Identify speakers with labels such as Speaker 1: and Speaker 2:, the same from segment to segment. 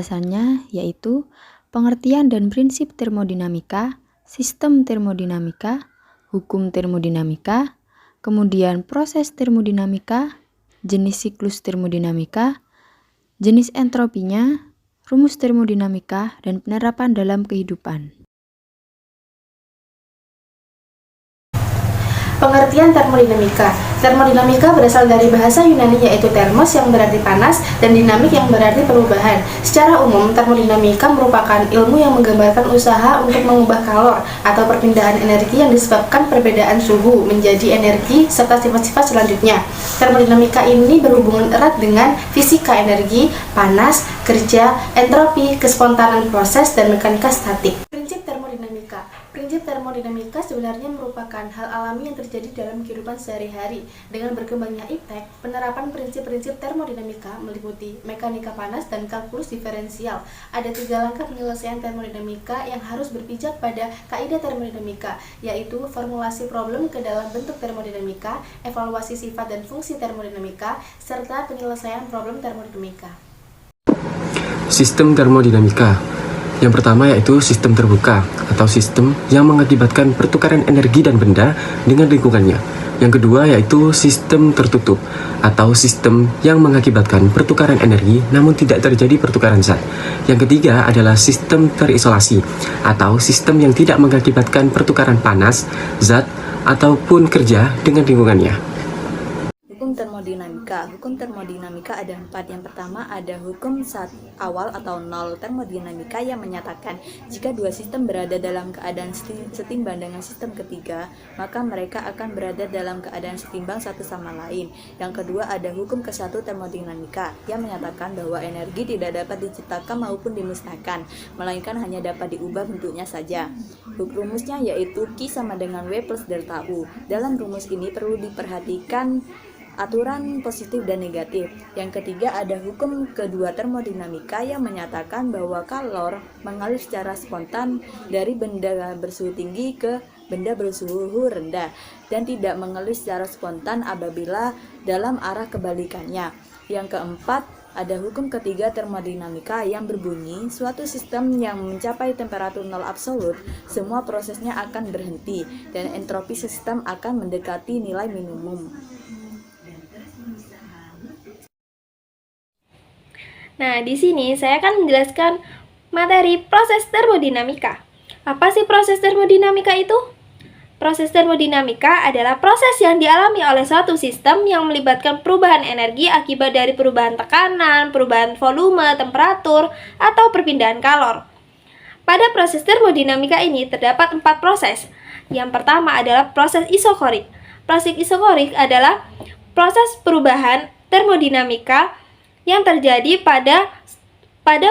Speaker 1: penjelasannya yaitu pengertian dan prinsip termodinamika, sistem termodinamika, hukum termodinamika, kemudian proses termodinamika, jenis siklus termodinamika, jenis entropinya, rumus termodinamika, dan penerapan dalam kehidupan.
Speaker 2: Pengertian termodinamika. Termodinamika berasal dari bahasa Yunani yaitu termos yang berarti panas dan dinamik yang berarti perubahan. Secara umum, termodinamika merupakan ilmu yang menggambarkan usaha untuk mengubah kalor atau perpindahan energi yang disebabkan perbedaan suhu menjadi energi serta sifat-sifat selanjutnya. Termodinamika ini berhubungan erat dengan fisika energi, panas, kerja, entropi, kespontanan proses, dan mekanika statik. Prinsip termodinamika. Prinsip termodinamika sebenarnya merupakan hal alami yang terjadi dalam kehidupan sehari-hari. Dengan berkembangnya iptek, penerapan prinsip-prinsip termodinamika meliputi mekanika panas dan kalkulus diferensial. Ada 3 langkah penyelesaian termodinamika yang harus berpijak pada kaidah termodinamika, yaitu formulasi problem ke dalam bentuk termodinamika, evaluasi sifat dan fungsi termodinamika, serta penyelesaian problem termodinamika.
Speaker 3: Sistem termodinamika. Yang pertama yaitu sistem terbuka atau sistem yang mengakibatkan pertukaran energi dan benda dengan lingkungannya. Yang kedua yaitu sistem tertutup atau sistem yang mengakibatkan pertukaran energi namun tidak terjadi pertukaran zat. Yang ketiga adalah sistem terisolasi atau sistem yang tidak mengakibatkan pertukaran panas, zat, ataupun kerja dengan lingkungannya.
Speaker 4: Hukum termodinamika. Hukum termodinamika ada 4. Yang pertama ada hukum awal atau nol termodinamika yang menyatakan jika dua sistem berada dalam keadaan setimbang dengan sistem ketiga, maka mereka akan berada dalam keadaan setimbang satu sama lain. Yang kedua ada hukum ke-1 termodinamika yang menyatakan bahwa energi tidak dapat diciptakan maupun dimusnahkan, melainkan hanya dapat diubah bentuknya saja. Rumusnya yaitu Q sama dengan W plus delta U. Dalam rumus ini perlu diperhatikan aturan positif dan negatif. Yang ketiga ada hukum kedua termodinamika yang menyatakan bahwa kalor mengalir secara spontan dari benda bersuhu tinggi ke benda bersuhu rendah dan tidak mengalir secara spontan apabila dalam arah kebalikannya. Yang keempat ada hukum ketiga termodinamika yang berbunyi suatu sistem yang mencapai temperatur nol absolut, semua prosesnya akan berhenti dan entropi sistem akan mendekati nilai minimum.
Speaker 5: Nah, di sini saya akan menjelaskan materi proses termodinamika. Apa sih proses termodinamika itu? Proses termodinamika adalah proses yang dialami oleh suatu sistem yang melibatkan perubahan energi akibat dari perubahan tekanan, perubahan volume, temperatur, atau perpindahan kalor. Pada proses termodinamika ini terdapat 4 proses. Yang pertama adalah proses isokorik. Proses isokorik adalah proses perubahan termodinamika yang terjadi pada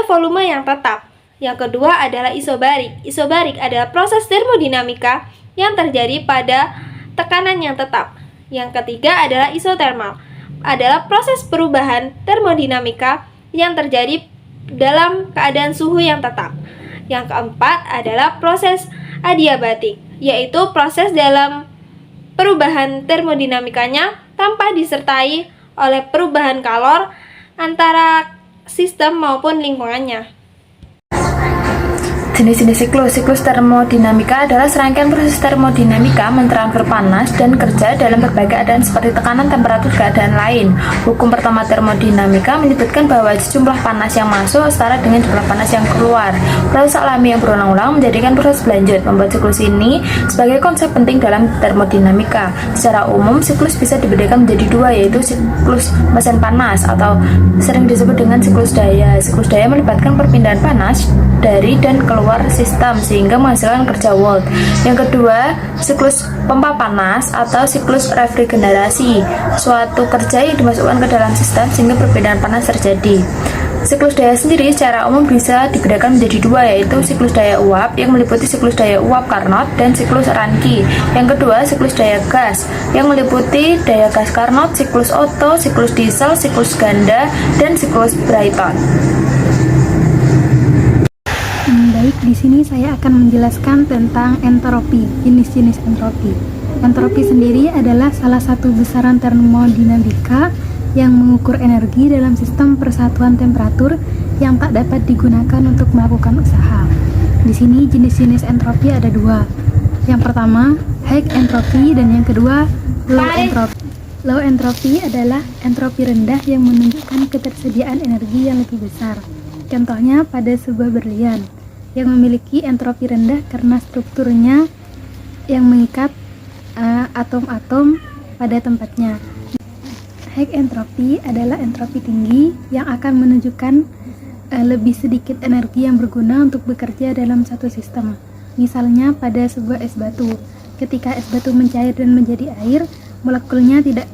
Speaker 5: volume yang tetap. Yang kedua adalah isobarik. Isobarik adalah proses termodinamika yang terjadi pada tekanan yang tetap. Yang ketiga adalah isotermal. Adalah proses perubahan termodinamika yang terjadi dalam keadaan suhu yang tetap. Yang keempat adalah proses adiabatik, yaitu proses dalam perubahan termodinamikanya tanpa disertai oleh perubahan kalor antara sistem maupun lingkungannya.
Speaker 6: Jenis-jenis siklus termodinamika adalah serangkaian proses termodinamika mentransfer panas dan kerja dalam berbagai keadaan seperti tekanan, temperatur, keadaan lain. Hukum pertama termodinamika menyebutkan bahwa jumlah panas yang masuk setara dengan jumlah panas yang keluar. Proses alami yang berulang-ulang menjadikan proses berlanjut, membuat siklus ini sebagai konsep penting dalam termodinamika. Secara umum, siklus bisa dibedakan menjadi 2, yaitu siklus mesin panas atau sering disebut dengan siklus daya. Siklus daya melibatkan perpindahan panas dari dan keluar sistem sehingga menghasilkan kerja Watt. Yang kedua, siklus pompa panas atau siklus refrigerasi, suatu kerja yang dimasukkan ke dalam sistem sehingga perbedaan panas terjadi. Siklus daya sendiri secara umum bisa dibedakan menjadi 2, yaitu siklus daya uap yang meliputi siklus daya uap Carnot dan siklus Rankine. Yang kedua, siklus daya gas yang meliputi daya gas Carnot, siklus Otto, siklus diesel, siklus ganda, dan siklus Brayton.
Speaker 7: Baik, di sini saya akan menjelaskan tentang entropi, jenis-jenis entropi. Entropi sendiri adalah salah satu besaran termodinamika yang mengukur energi dalam sistem persatuan temperatur yang tak dapat digunakan untuk melakukan usaha. Di sini jenis-jenis entropi ada dua. Yang pertama, high entropy, dan yang kedua, low entropy. Low entropy adalah entropi rendah yang menunjukkan ketersediaan energi yang lebih besar. Contohnya pada sebuah berlian yang memiliki entropi rendah karena strukturnya yang mengikat atom-atom pada tempatnya. High entropy adalah entropi tinggi yang akan menunjukkan lebih sedikit energi yang berguna untuk bekerja dalam satu sistem. Misalnya pada sebuah es batu. Ketika es batu mencair dan menjadi air, molekulnya tidak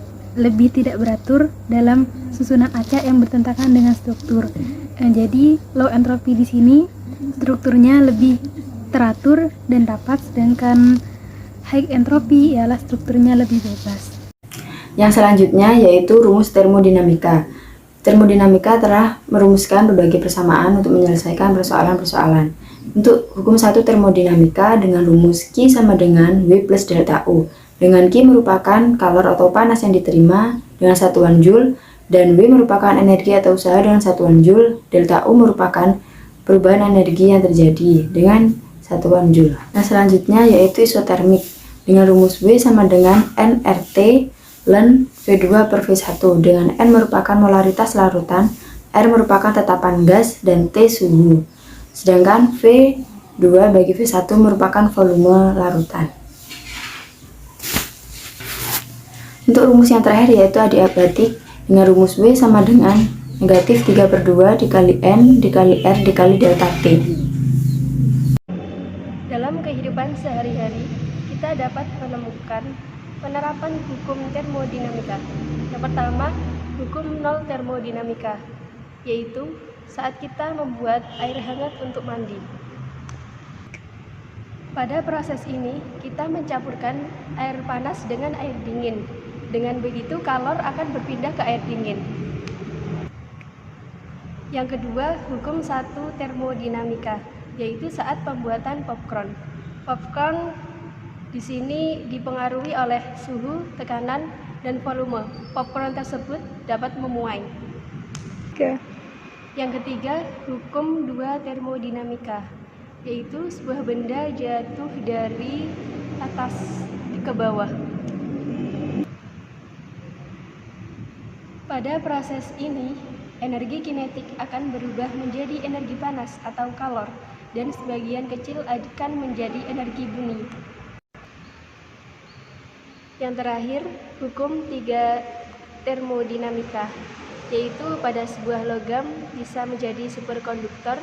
Speaker 7: beratur dalam susunan acak yang bertentangan dengan struktur. Jadi low entropy di sini strukturnya lebih teratur dan rapat, sedangkan high entropy ialah strukturnya lebih bebas.
Speaker 1: Yang selanjutnya yaitu rumus termodinamika. Termodinamika telah merumuskan berbagai persamaan untuk menyelesaikan persoalan-persoalan. Untuk hukum 1 termodinamika dengan rumus Q sama dengan W plus delta U. Dengan Q merupakan kalor atau panas yang diterima dengan satuan Joule, dan W merupakan energi atau usaha dengan satuan Joule, delta U merupakan perubahan energi yang terjadi dengan satuan Joule. Nah, selanjutnya yaitu isotermik dengan rumus W sama dengan nRT ln V2 per V1, dengan N merupakan molaritas larutan, R merupakan tetapan gas, dan T suhu. Sedangkan V2 bagi V1 merupakan volume larutan. Untuk rumus yang terakhir yaitu adiabatik dengan rumus W sama dengan negatif 3/2 dikali N dikali R dikali delta T.
Speaker 5: Dalam kehidupan sehari-hari, kita dapat menemukan penerapan hukum termodinamika. Yang pertama, hukum nol termodinamika, yaitu saat kita membuat air hangat untuk mandi. Pada proses ini, kita mencampurkan air panas dengan air dingin. Dengan begitu, kalor akan berpindah ke air dingin. Yang kedua, hukum 1 termodinamika, yaitu saat pembuatan popcorn. Popcorn di sini dipengaruhi oleh suhu, tekanan, dan volume. Popcorn tersebut dapat memuai. Yang ketiga, hukum 2 termodinamika, yaitu sebuah benda jatuh dari atas ke bawah. Pada proses ini, energi kinetik akan berubah menjadi energi panas atau kalor, dan sebagian kecil akan menjadi energi bumi. Yang terakhir, hukum 3 termodinamika, yaitu pada sebuah logam bisa menjadi superkonduktor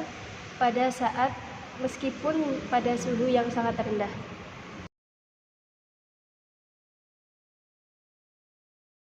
Speaker 5: pada saat meskipun pada suhu yang sangat rendah.